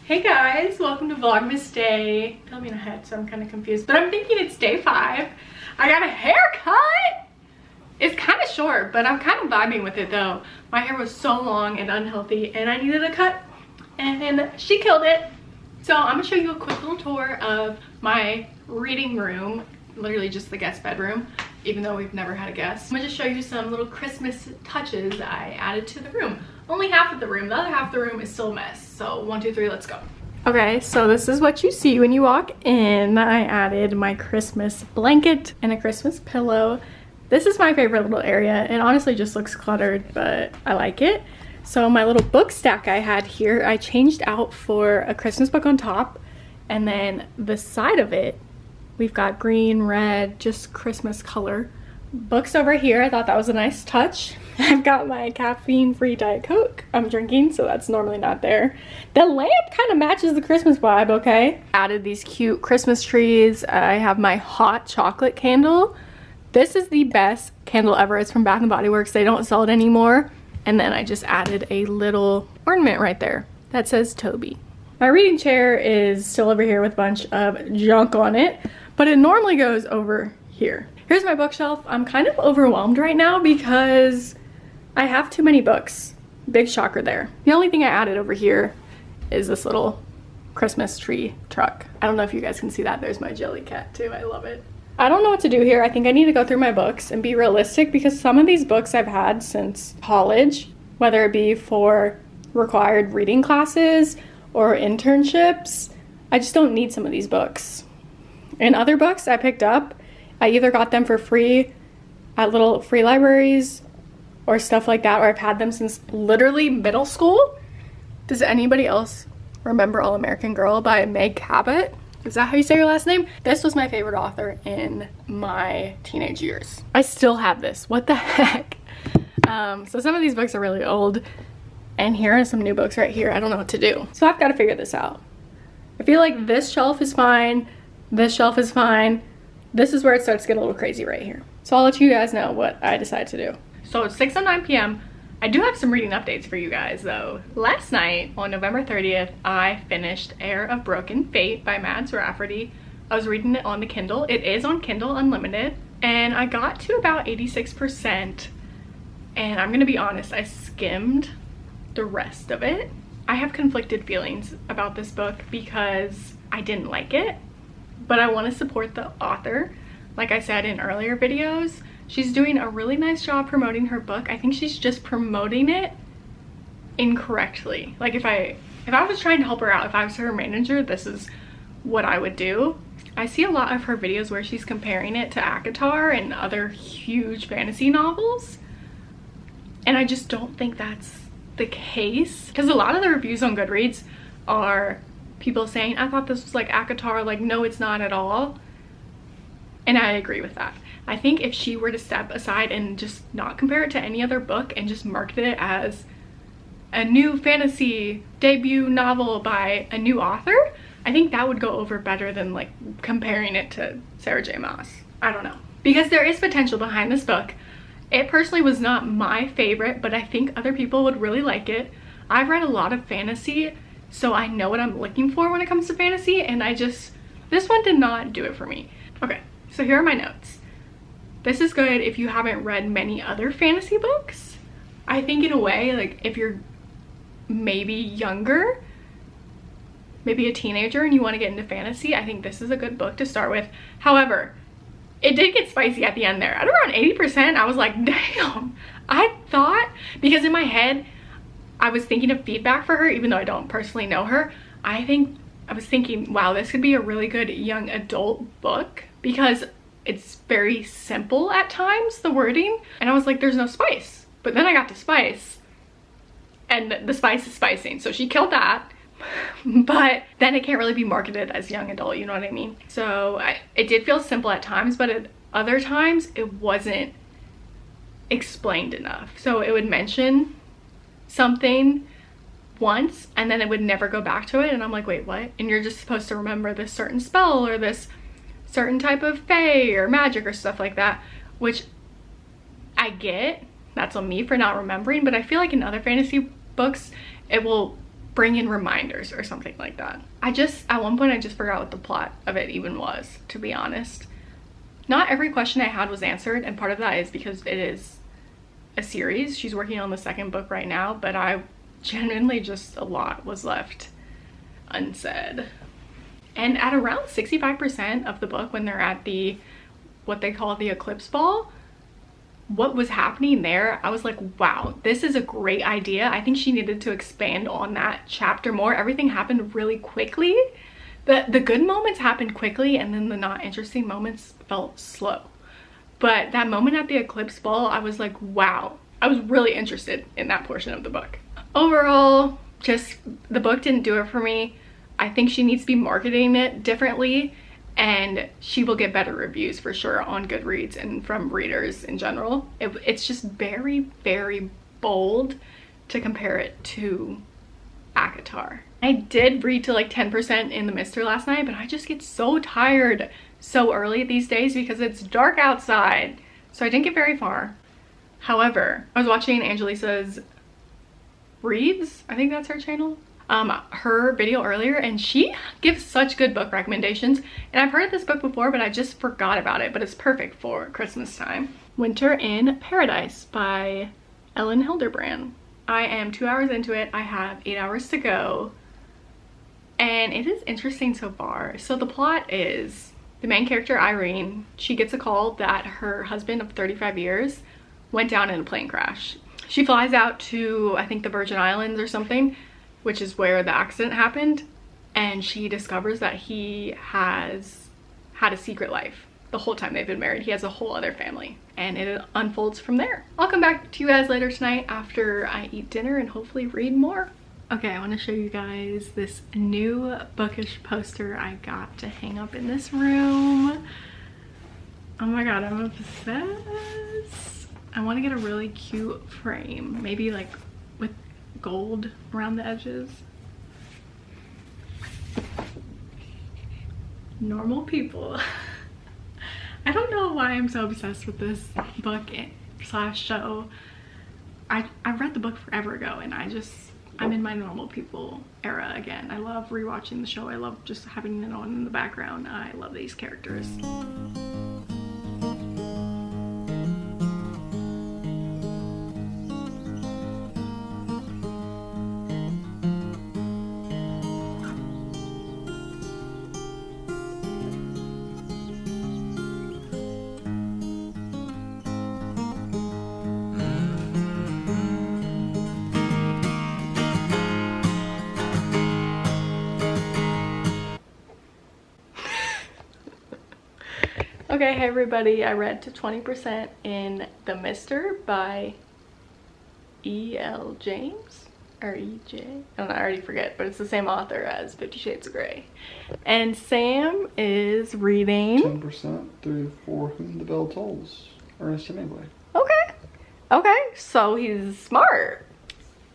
Hey guys, welcome to Vlogmas Day. Tell me ahead, so I'm kind of confused, but I'm thinking it's day 5. I got a haircut. It's kind of short, but I'm kind of vibing with it though. My hair was so long and unhealthy and I needed a cut and she killed it. So I'm gonna show you a quick little tour of my reading room, literally just the guest bedroom, even though we've never had a guest. I'm gonna just show you some little Christmas touches I added to the room. Only half of the room, the other half of the room is still a mess. So 1, 2, 3, let's go. Okay, so this is what you see when you walk in. I added my Christmas blanket and a Christmas pillow. This is my favorite little area. It honestly just looks cluttered, but I like it. So my little book stack I had here, I changed out for a Christmas book on top, and then the side of it, we've got green, red, just Christmas color books over here. I thought that was a nice touch. I've got my caffeine-free Diet Coke I'm drinking, so that's normally not there. The lamp kind of matches the Christmas vibe, okay? Added these cute Christmas trees. I have my hot chocolate candle. This is the best candle ever. It's from Bath & Body Works. They don't sell it anymore. And then I just added a little ornament right there that says Toby. My reading chair is still over here with a bunch of junk on it, but it normally goes over here. Here's my bookshelf. I'm kind of overwhelmed right now because I have too many books. Big shocker there. The only thing I added over here is this little Christmas tree truck. I don't know if you guys can see that. There's my jelly cat too. I love it. I don't know what to do here. I think I need to go through my books and be realistic because some of these books I've had since college, whether it be for required reading classes or internships, I just don't need some of these books. And other books I picked up, I either got them for free at little free libraries or stuff like that, or I've had them since literally middle school. Does anybody else remember All American Girl by Meg Cabot? Is that how you say your last name? This was my favorite author in my teenage years. I still have this. What the heck? So some of these books are really old, and here are some new books right here. I don't know what to do. So I've got to figure this out. I feel like this shelf is fine. This shelf is fine. This is where it starts to get a little crazy right here. So I'll let you guys know what I decide to do. So it's 6:09 p.m. I do have some reading updates for you guys though. Last night on November 30th, I finished Heir of Broken Fate by Mads Rafferty. I was reading it on the Kindle. It is on Kindle Unlimited. And I got to about 86%. And I'm gonna be honest, I skimmed the rest of it. I have conflicted feelings about this book because I didn't like it, but I want to support the author. Like I said in earlier videos, she's doing a really nice job promoting her book. I think she's just promoting it incorrectly. Like if I was trying to help her out, if I was her manager, this is what I would do. I see a lot of her videos where she's comparing it to ACOTAR and other huge fantasy novels, and I just don't think that's the case, because a lot of the reviews on Goodreads are people saying, I thought this was like ACOTAR, like no it's not at all. And I agree with that. I think if she were to step aside and just not compare it to any other book and just market it as a new fantasy debut novel by a new author, I think that would go over better than like comparing it to Sarah J. Maas. I don't know. Because there is potential behind this book. It personally was not my favorite, but I think other people would really like it. I've read a lot of fantasy, so I know what I'm looking for when it comes to fantasy, and this one did not do it for me. Okay, so here are my notes. This is good if you haven't read many other fantasy books. I think in a way, like if you're maybe younger, maybe a teenager and you want to get into fantasy, I think this is a good book to start with. However, it did get spicy at the end there. At around 80%, I was like, damn. I thought, because in my head, I was thinking of feedback for her, even though I don't personally know her. I was thinking, wow, this could be a really good young adult book because it's very simple at times, the wording. And I was like, there's no spice. But then I got to spice, and the spice is spicing. So she killed that. But then it can't really be marketed as young adult, you know what I mean? So it did feel simple at times, but at other times it wasn't explained enough. So it would mention something once and then it would never go back to it, and I'm like, wait, what? And you're just supposed to remember this certain spell or this certain type of fae or magic or stuff like that, which I get. That's on me for not remembering, but I feel like in other fantasy books it will bring in reminders or something like that. At one point I just forgot what the plot of it even was, to be honest. Not every question I had was answered, and part of that is because it is a series. She's working on the second book right now, but I genuinely just, a lot was left unsaid. And at around 65% of the book, when they're at the, what they call the eclipse ball, what was happening there, I was like, wow, this is a great idea. I think she needed to expand on that chapter more. Everything happened really quickly. The good moments happened quickly, and then the not interesting moments felt slow. But that moment at the eclipse ball, I was like, wow. I was really interested in that portion of the book. Overall, just the book didn't do it for me. I think she needs to be marketing it differently, and she will get better reviews for sure on Goodreads and from readers in general. It's just very, very bold to compare it to ACOTAR. I did read to like 10% in the Mister last night, but I just get so tired so early these days because it's dark outside. So I didn't get very far. However, I was watching Angelisa's Reads, I think that's her channel, her video earlier, and she gives such good book recommendations. And I've heard of this book before, but I just forgot about it, but it's perfect for Christmas time. Winter in Paradise by Elin Hildebrand. I am 2 hours into it. I have 8 hours to go, and it is interesting so far. So the plot is the main character, Irene, she gets a call that her husband of 35 years went down in a plane crash. She flies out to, I think, the Virgin Islands or something, which is where the accident happened, and she discovers that he has had a secret life the whole time they've been married. He has a whole other family, and it unfolds from there. I'll come back to you guys later tonight after I eat dinner and hopefully read more. Okay, I want to show you guys this new bookish poster I got to hang up in this room. Oh my god, I'm obsessed. I want to get a really cute frame, maybe like with gold around the edges. Normal People. I don't know why I'm so obsessed with this book slash show. I read the book forever ago, and I'm in my Normal People era again. I love rewatching the show. I love just having it on in the background. I love these characters. Okay, hey everybody, I read to 20% in The Mister by E.L. James, or E.J. I don't know, I already forget, but it's the same author as 50 Shades of Grey. And Sam is reading 10% through For Whom the Bell Tolls, Ernest Hemingway. Okay, so he's smart.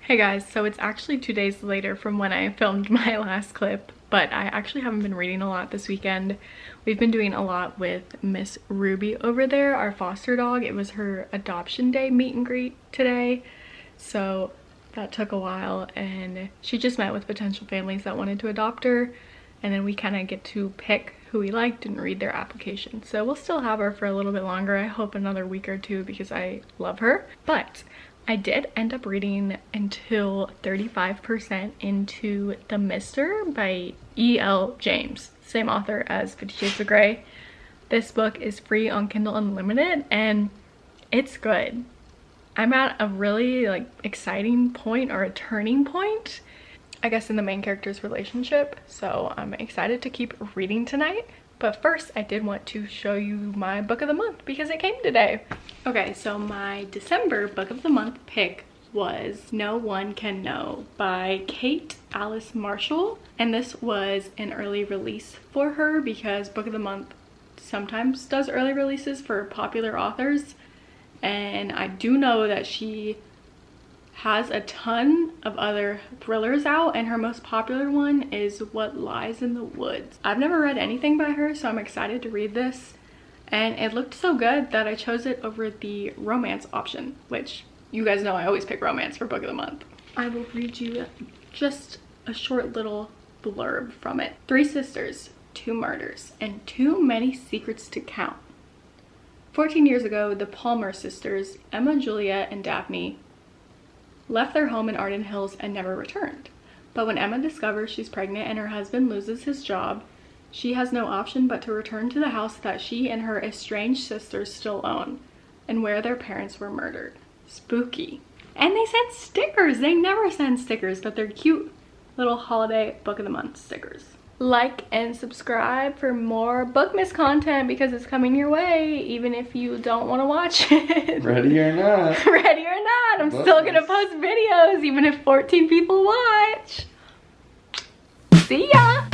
Hey guys, so it's actually 2 days later from when I filmed my last clip, but I actually haven't been reading a lot this weekend. We've been doing a lot with Miss Ruby over there, our foster dog. It was her adoption day meet and greet today, so that took a while, and she just met with potential families that wanted to adopt her, and then we kind of get to pick who we liked and read their application. So we'll still have her for a little bit longer, I hope another week or two, because I love her. But I did end up reading until 35% into The Mister by E.L. James, same author as 50 Shades of Grey. This book is free on Kindle Unlimited, and it's good. I'm at a really exciting point, or a turning point, I guess, in the main character's relationship, so I'm excited to keep reading tonight. But first, I did want to show you my book of the month because it came today. Okay, so my December book of the month pick was No One Can Know by Kate Alice Marshall. And this was an early release for her because book of the month sometimes does early releases for popular authors. And I do know that she has a ton of other thrillers out, and her most popular one is What Lies in the Woods. I've never read anything by her, so I'm excited to read this, and it looked so good that I chose it over the romance option, which you guys know I always pick romance for book of the month. I will read you just a short little blurb from it. 3 sisters, 2 murders, and too many secrets to count. 14 years ago, the Palmer sisters, Emma, Julia, and Daphne, left their home in Arden Hills and never returned. But when Emma discovers she's pregnant and her husband loses his job, she has no option but to return to the house that she and her estranged sisters still own, and where their parents were murdered. Spooky. And they sent stickers. They never send stickers, but they're cute little holiday book of the month stickers. Like and subscribe for more Bookmas content because it's coming your way, even if you don't want to watch it. Ready or not. Ready or not, I'm still gonna post videos even if 14 people watch. See ya!